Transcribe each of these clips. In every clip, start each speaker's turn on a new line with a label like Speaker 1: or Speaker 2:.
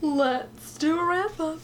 Speaker 1: Let's do a wrap up.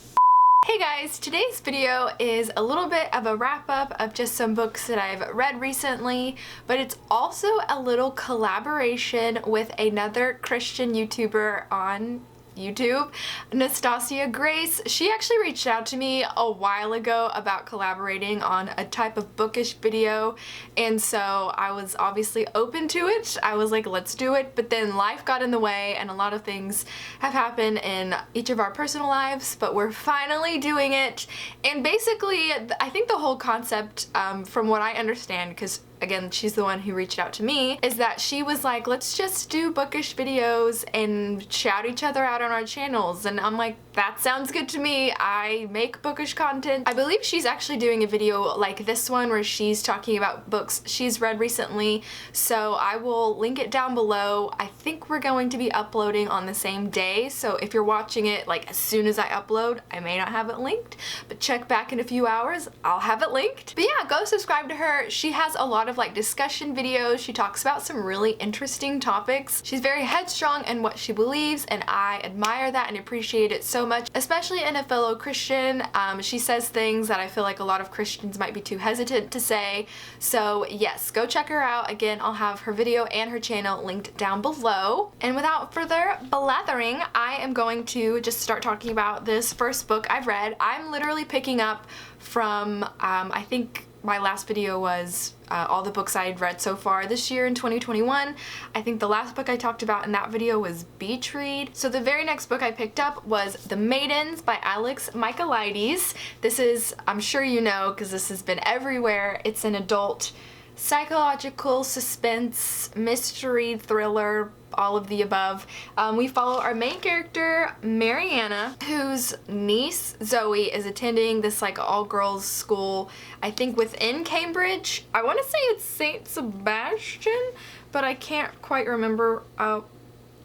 Speaker 1: Hey guys, today's video is a little bit of a wrap up of just some books that I've read recently, but it's also a little collaboration with another Christian YouTuber on YouTube, Nastasia Grace. She actually reached out to me a while ago about collaborating on a type of bookish video, and so I was obviously open to it. I was like, let's do it, but then life got in the way and a lot of things have happened in each of our personal lives, but we're finally doing it. And basically, I think the whole concept, from what I understand, because again, she's the one who reached out to me, is that she was like, let's just do bookish videos and shout each other out on our channels. And I'm like, that sounds good to me. I make bookish content. I believe she's actually doing a video like this one where she's talking about books she's read recently, so I will link it down below. I think we're going to be uploading on the same day, so if you're watching it like as soon as I upload, I may not have it linked, but check back in a few hours, I'll have it linked. But yeah, go subscribe to her. She has a lot of like discussion videos. She talks about some really interesting topics. She's very headstrong in what she believes, and I admire that and appreciate it so much, especially in a fellow Christian. She says things that I feel like a lot of Christians might be too hesitant to say. So yes, go check her out. Again, I'll have her video and her channel linked down below. And without further blathering, I am going to just start talking about this first book I've read. I'm literally picking up from, I think my last video was all the books I'd read so far this year in 2021. I think the last book I talked about in that video was Beach Read. So the very next book I picked up was The Maidens by Alex Michaelides. This is, I'm sure you know, because this has been everywhere. It's an adult psychological suspense, mystery, thriller, all of the above. We follow our main character, Mariana, whose niece, Zoe, is attending this like all-girls school, I think within Cambridge. I want to say it's St. Sebastian, but I can't quite remember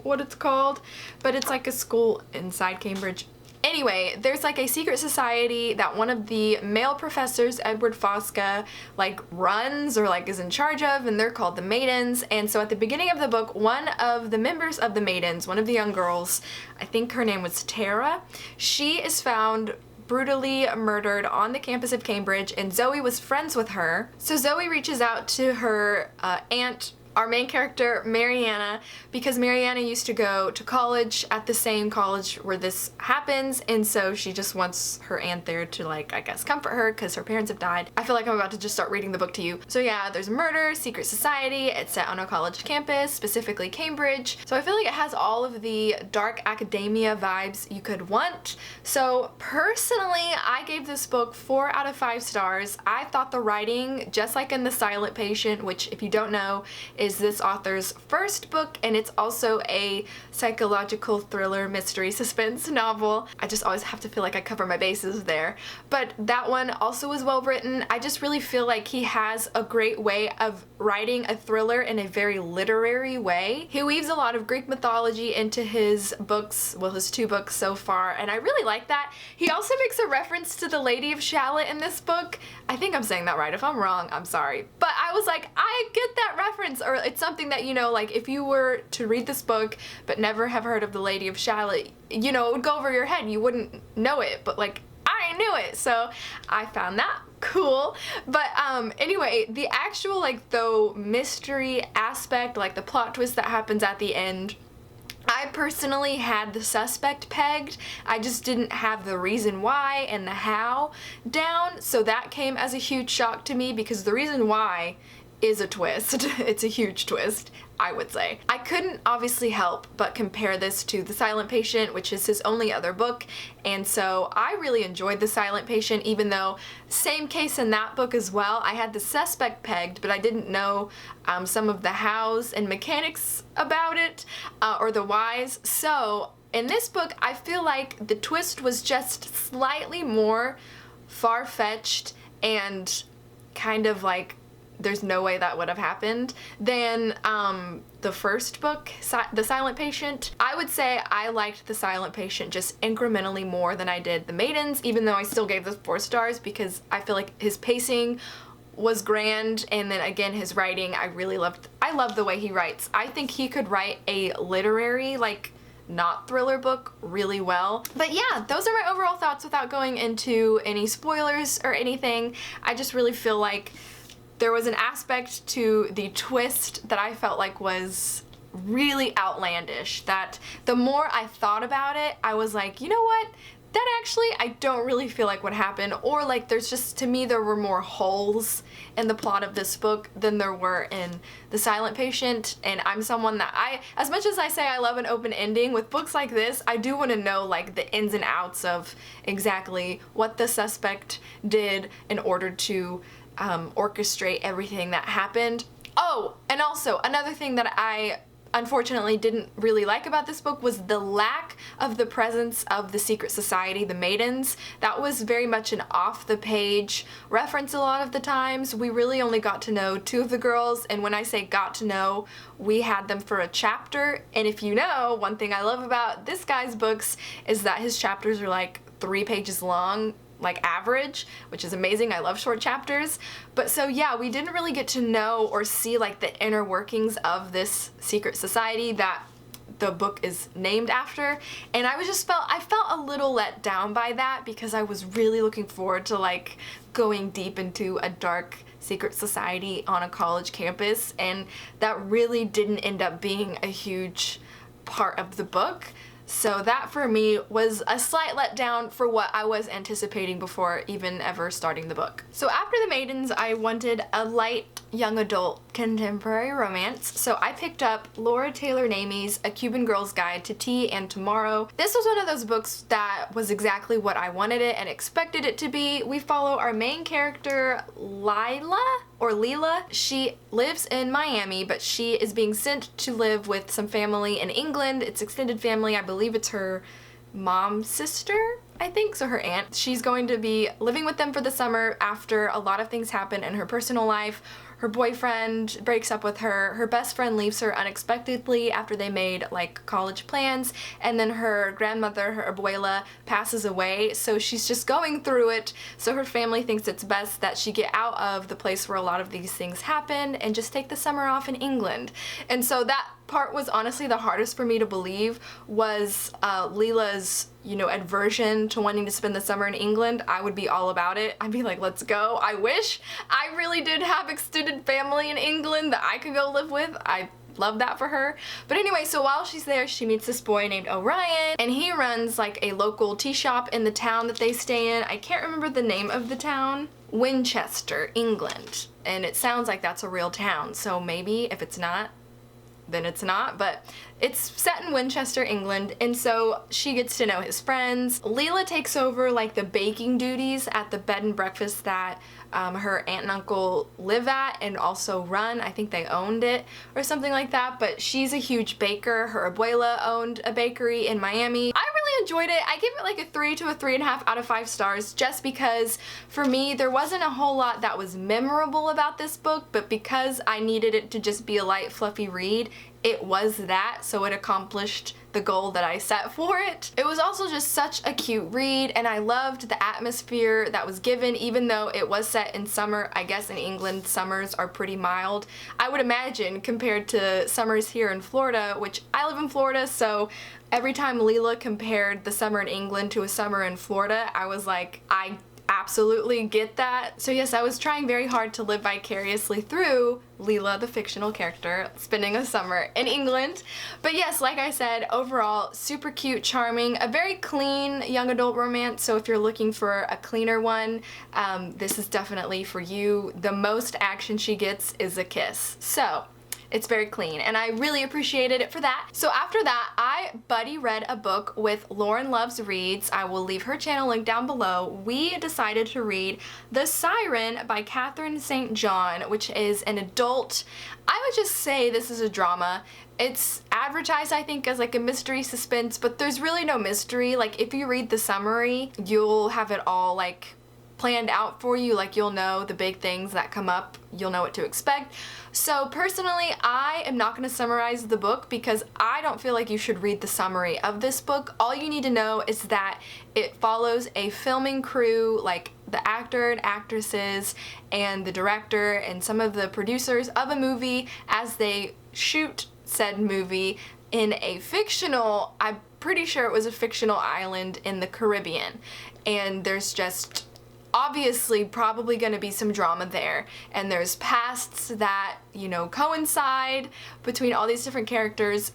Speaker 1: what it's called, but it's like a school inside Cambridge. Anyway, there's like a secret society that one of the male professors, Edward Fosca, like runs or like is in charge of, and they're called the Maidens. And so at the beginning of the book, one of the members of the Maidens, one of the young girls, I think her name was Tara, she is found brutally murdered on the campus of Cambridge, and Zoe was friends with her. So Zoe reaches out to her aunt, our main character, Mariana, because Mariana used to go to college at the same college where this happens, and so she just wants her aunt there to, like, I guess comfort her because her parents have died. I feel like I'm about to just start reading the book to you. So yeah, there's murder, secret society, it's set on a college campus, specifically Cambridge. So I feel like it has all of the dark academia vibes you could want. So personally, I gave this book 4 out of 5 stars. I thought the writing, just like in The Silent Patient, which if you don't know, is this author's first book, and it's also a psychological thriller mystery suspense novel. I just always have to feel like I cover my bases there. But that one also was well written. I just really feel like he has a great way of writing a thriller in a very literary way. He weaves a lot of Greek mythology into his books, well, his 2 books so far, and I really like that. He also makes a reference to the Lady of Shalott in this book. I think I'm saying that right. If I'm wrong, I'm sorry. But I was like, I get that reference, or it's something that, you know, like if you were to read this book but never have heard of the Lady of Shalott, you know, it would go over your head. You wouldn't know it, but like I knew it, so I found that cool. But anyway, the actual like though mystery aspect, like the plot twist that happens at the end, I personally had the suspect pegged. I just didn't have the reason why and the how down, so that came as a huge shock to me because the reason why is a twist. It's a huge twist, I would say. I couldn't obviously help but compare this to The Silent Patient, which is his only other book, and so I really enjoyed The Silent Patient, even though same case in that book as well. I had the suspect pegged, but I didn't know some of the hows and mechanics about it, or the whys. So in this book, I feel like the twist was just slightly more far-fetched and kind of like there's no way that would have happened than the first book, The Silent Patient. I would say I liked The Silent Patient just incrementally more than I did The Maidens, even though I still gave this 4 stars because I feel like his pacing was grand, and then again his writing I really loved. I love the way he writes. I think he could write a literary like not thriller book really well. But yeah, those are my overall thoughts without going into any spoilers or anything. I just really feel like there was an aspect to the twist that I felt like was really outlandish, that the more I thought about it, I was like, you know what? That actually I don't really feel like would happen, or like there's just, to me, there were more holes in the plot of this book than there were in The Silent Patient. And I'm someone that as much as I say I love an open ending, with books like this, I do want to know like the ins and outs of exactly what the suspect did in order to orchestrate everything that happened. Oh, and also another thing that I unfortunately didn't really like about this book was the lack of the presence of the secret society, the Maidens. That was very much an off-the-page reference a lot of the times. We really only got to know 2 of the girls, and when I say got to know, we had them for a chapter. And if you know, one thing I love about this guy's books is that his chapters are like 3 pages long, like average, which is amazing. I love short chapters. But so yeah, we didn't really get to know or see like the inner workings of this secret society that the book is named after, and I felt a little let down by that, because I was really looking forward to like going deep into a dark secret society on a college campus, and that really didn't end up being a huge part of the book. So that for me was a slight letdown for what I was anticipating before even ever starting the book. So after The Maidens, I wanted a light young adult contemporary romance, so I picked up Laura Taylor Namie's A Cuban Girl's Guide to Tea and Tomorrow. This was one of those books that was exactly what I wanted it and expected it to be. We follow our main character, Leela. She lives in Miami, but she is being sent to live with some family in England. It's extended family. I believe it's her mom's sister, I think, so her aunt. She's going to be living with them for the summer after a lot of things happen in her personal life. Her boyfriend breaks up with her, her best friend leaves her unexpectedly after they made like college plans, and then her grandmother, her abuela, passes away, so she's just going through it. So her family thinks it's best that she get out of the place where a lot of these things happen and just take the summer off in England. And so that part was honestly the hardest for me to believe, was Leela's, aversion to wanting to spend the summer in England. I would be all about it. I'd be like, let's go. I wish I really did have extended family in England that I could go live with. I love that for her. But anyway, so while she's there, she meets this boy named Orion, and he runs like a local tea shop in the town that they stay in. I can't remember the name of the town. Winchester, England. And it sounds like that's a real town, so maybe if it's not, then it's not, but it's set in Winchester, England, and so she gets to know his friends. Leela takes over like the baking duties at the bed and breakfast that her aunt and uncle live at and also run. I think they owned it or something like that, but she's a huge baker. Her abuela owned a bakery in Miami. I really enjoyed it. I give it like a 3 to a 3.5 out of 5 stars, just because for me there wasn't a whole lot that was memorable about this book, but because I needed it to just be a light fluffy read, it was that, so it accomplished the goal that I set for it. It was also just such a cute read, and I loved the atmosphere that was given, even though it was set in summer. I guess in England summers are pretty mild, I would imagine, compared to summers here in Florida, which I live in Florida, so every time Leela compared the summer in England to a summer in Florida, I was like, I absolutely get that. So yes, I was trying very hard to live vicariously through Leela, the fictional character, spending a summer in England. But yes, like I said, overall super cute, charming, a very clean young adult romance, so if you're looking for a cleaner one, this is definitely for you. The most action she gets is a kiss, so it's very clean, and I really appreciated it for that. So after that, I buddy read a book with Lauren Loves Reads. I will leave her channel link down below. We decided to read The Siren by Catherine St. John, which is an adult, I would just say this is a drama. It's advertised, I think, as like a mystery suspense, but there's really no mystery. Like, if you read the summary, you'll have it all like planned out for you, like you'll know the big things that come up, you'll know what to expect. So personally, I am not going to summarize the book because I don't feel like you should read the summary of this book. All you need to know is that it follows a filming crew, like the actor and actresses and the director and some of the producers of a movie as they shoot said movie in a fictional, I'm pretty sure it was a fictional island in the Caribbean, and there's just obviously probably going to be some drama there, and there's pasts that, you know, coincide between all these different characters.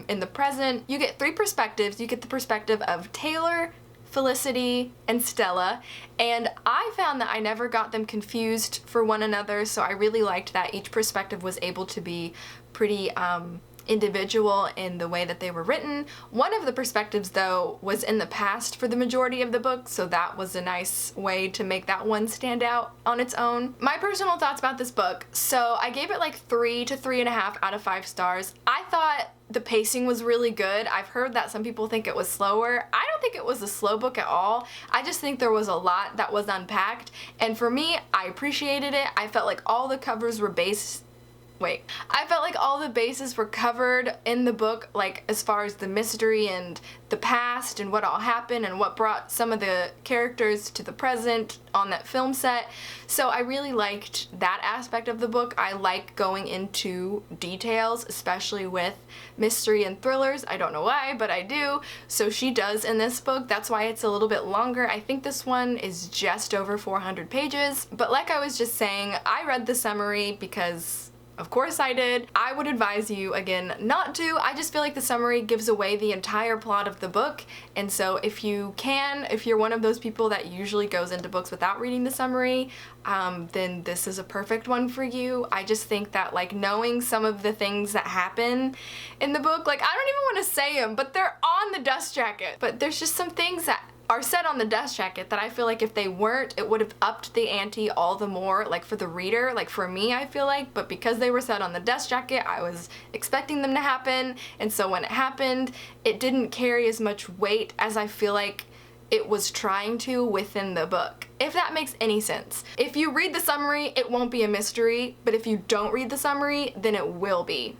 Speaker 1: In the present, you get 3 perspectives. You get the perspective of Taylor, Felicity, and Stella, and I found that I never got them confused for one another, so I really liked that each perspective was able to be pretty individual in the way that they were written. One of the perspectives, though, was in the past for the majority of the book, so that was a nice way to make that one stand out on its own. My personal thoughts about this book, so I gave it like 3 to 3.5 out of 5 stars. I thought the pacing was really good. I've heard that some people think it was slower. I don't think it was a slow book at all. I just think there was a lot that was unpacked, and for me, I appreciated it. I felt like all the covers were I felt like all the bases were covered in the book, like as far as the mystery and the past and what all happened and what brought some of the characters to the present on that film set. So I really liked that aspect of the book. I like going into details, especially with mystery and thrillers. I don't know why, but I do. So she does in this book. That's why it's a little bit longer. I think this one is just over 400 pages. But like I was just saying, I read the summary because of course I did. I would advise you, again, not to. I just feel like the summary gives away the entire plot of the book, and so if you can, if you're one of those people that usually goes into books without reading the summary, then this is a perfect one for you. I just think that, like, knowing some of the things that happen in the book, like, I don't even want to say them, but they're on the dust jacket. But there's just some things that are said on the dust jacket that I feel like if they weren't, it would have upped the ante all the more, like for the reader, like for me, I feel like. But because they were said on the dust jacket, I was expecting them to happen, and so when it happened, it didn't carry as much weight as I feel like it was trying to within the book, if that makes any sense. If you read the summary, it won't be a mystery, but if you don't read the summary, then it will be.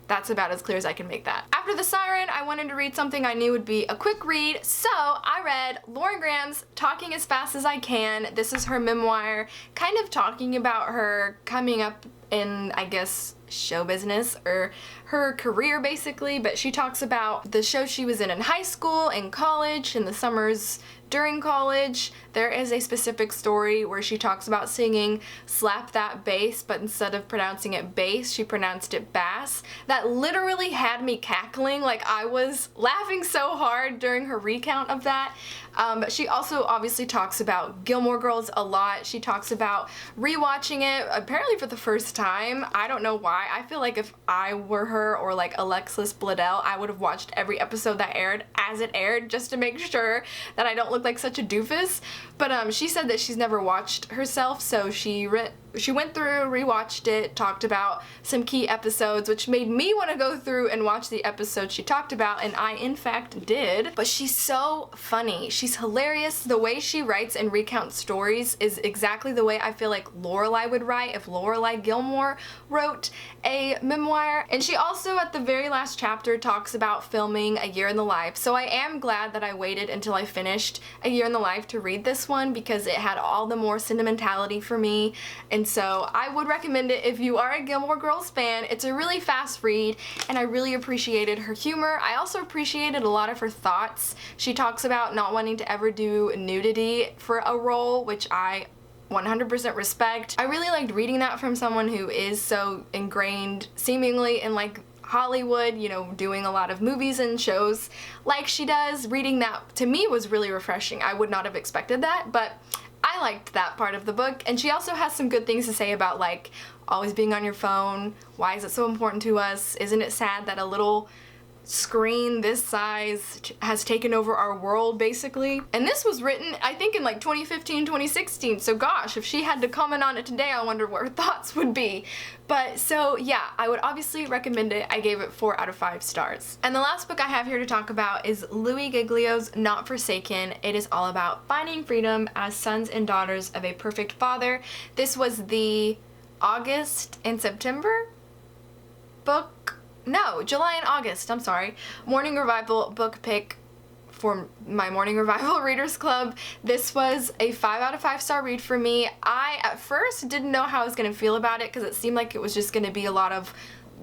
Speaker 1: That's about as clear as I can make that. After the Siren, I wanted to read something I knew would be a quick read, so I read Lauren Graham's Talking as Fast as I Can. This is her memoir, kind of talking about her coming up in, I guess, show business, or her career basically, but she talks about the show she was in high school and college and the summers during college. There is a specific story where she talks about singing Slap That Bass, but instead of pronouncing it bass, she pronounced it bass. That literally had me cackling, like I was laughing so hard during her recount of that. She also obviously talks about Gilmore Girls a lot. She talks about rewatching it, apparently for the first time. I don't know why. I feel like if I were her, or like Alexis Bledel, I would have watched every episode that aired as it aired just to make sure that I don't look like such a doofus. But she said that she's never watched herself, so she went through, rewatched it, talked about some key episodes, which made me want to go through and watch the episodes she talked about, and I in fact did. But she's so funny. She's hilarious. The way she writes and recounts stories is exactly the way I feel like Lorelai would write if Lorelai Gilmore wrote a memoir. And she also, at the very last chapter, talks about filming A Year in the Life. So I am glad that I waited until I finished A Year in the Life to read this one, because it had all the more sentimentality for me. And so I would recommend it if you are a Gilmore Girls fan. It's a really fast read, and I really appreciated her humor. I also appreciated a lot of her thoughts. She talks about not wanting to ever do nudity for a role, which I 100% respect. I really liked reading that from someone who is so ingrained seemingly in like Hollywood, you know, doing a lot of movies and shows like she does. Reading that to me was really refreshing. I would not have expected that, but I liked that part of the book. And she also has some good things to say about like always being on your phone. Why is it so important to us? Isn't it sad that a little screen this size has taken over our world, basically? And this was written, I think, in like 2015, 2016, so gosh, if she had to comment on it today, I wonder what her thoughts would be. But so yeah, I would obviously recommend it. I gave it 4 out of 5 stars. And the last book I have here to talk about is Louis Giglio's Not Forsaken. It is all about finding freedom as sons and daughters of a perfect father. This was the August and September book. No, July and August, I'm sorry. Morning Revival book pick for my Morning Revival Readers Club. This was a 5 out of 5 star read for me. I, at first, didn't know how I was going to feel about it because it seemed like it was just going to be a lot of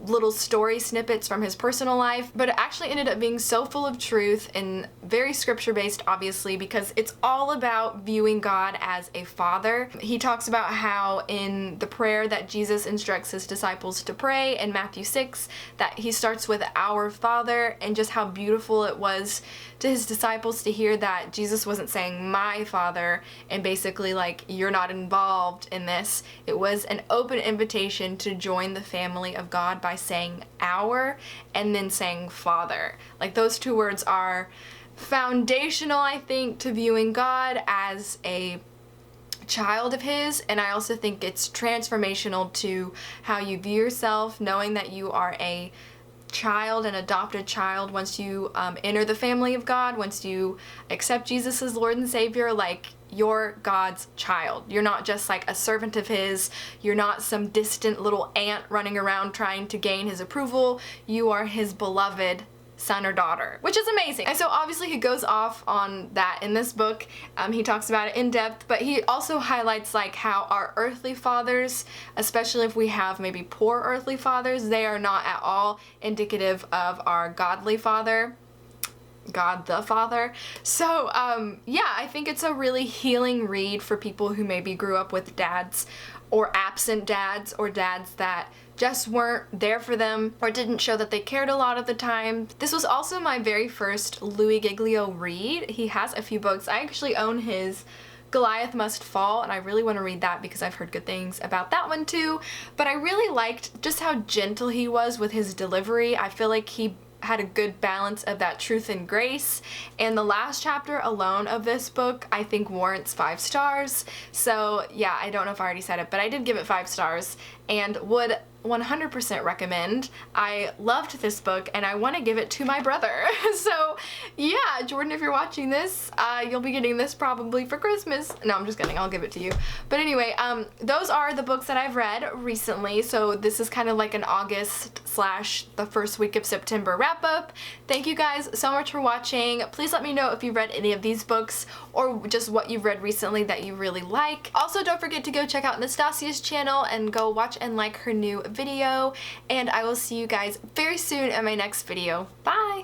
Speaker 1: little story snippets from his personal life, but it actually ended up being so full of truth and very scripture based, obviously, because it's all about viewing God as a father. He talks about how in the prayer that Jesus instructs his disciples to pray in Matthew 6, that he starts with our Father, and just how beautiful it was to his disciples to hear that Jesus wasn't saying my Father and basically like, you're not involved in this. It was an open invitation to join the family of God by saying our and then saying Father. Like, those two words are foundational, I think, to viewing God as a child of his, and I also think it's transformational to how you view yourself, knowing that you are a child, an adopted child, once you enter the family of God, once you accept Jesus as Lord and Savior. Like, you're God's child. You're not just like a servant of his. You're not some distant little ant running around trying to gain his approval. You are his beloved son or daughter, which is amazing. And so obviously he goes off on that in this book. He talks about it in depth, but he also highlights like how our earthly fathers, especially if we have maybe poor earthly fathers, they are not at all indicative of our godly father, God the Father. So yeah, I think it's a really healing read for people who maybe grew up with dads or absent dads, or dads that just weren't there for them or didn't show that they cared a lot of the time. This was also my very first Louis Giglio read. He has a few books. I actually own his Goliath Must Fall, and I really want to read that because I've heard good things about that one too. But I really liked just how gentle he was with his delivery. I feel like he had a good balance of that truth and grace, and the last chapter alone of this book I think warrants 5 stars. So yeah, I don't know if I already said it, but I did give it 5 stars and would 100% recommend. I loved this book and I want to give it to my brother. So yeah, Jordan, if you're watching this, you'll be getting this probably for Christmas. No, I'm just kidding, I'll give it to you. But anyway, those are the books that I've read recently. So this is kind of like an August / the first week of September wrap up. Thank you guys so much for watching. Please let me know if you've read any of these books or just what you've read recently that you really like. Also, don't forget to go check out NASTASIA'S channel and go watch and like her new video, and I will see you guys very soon in my next video. Bye!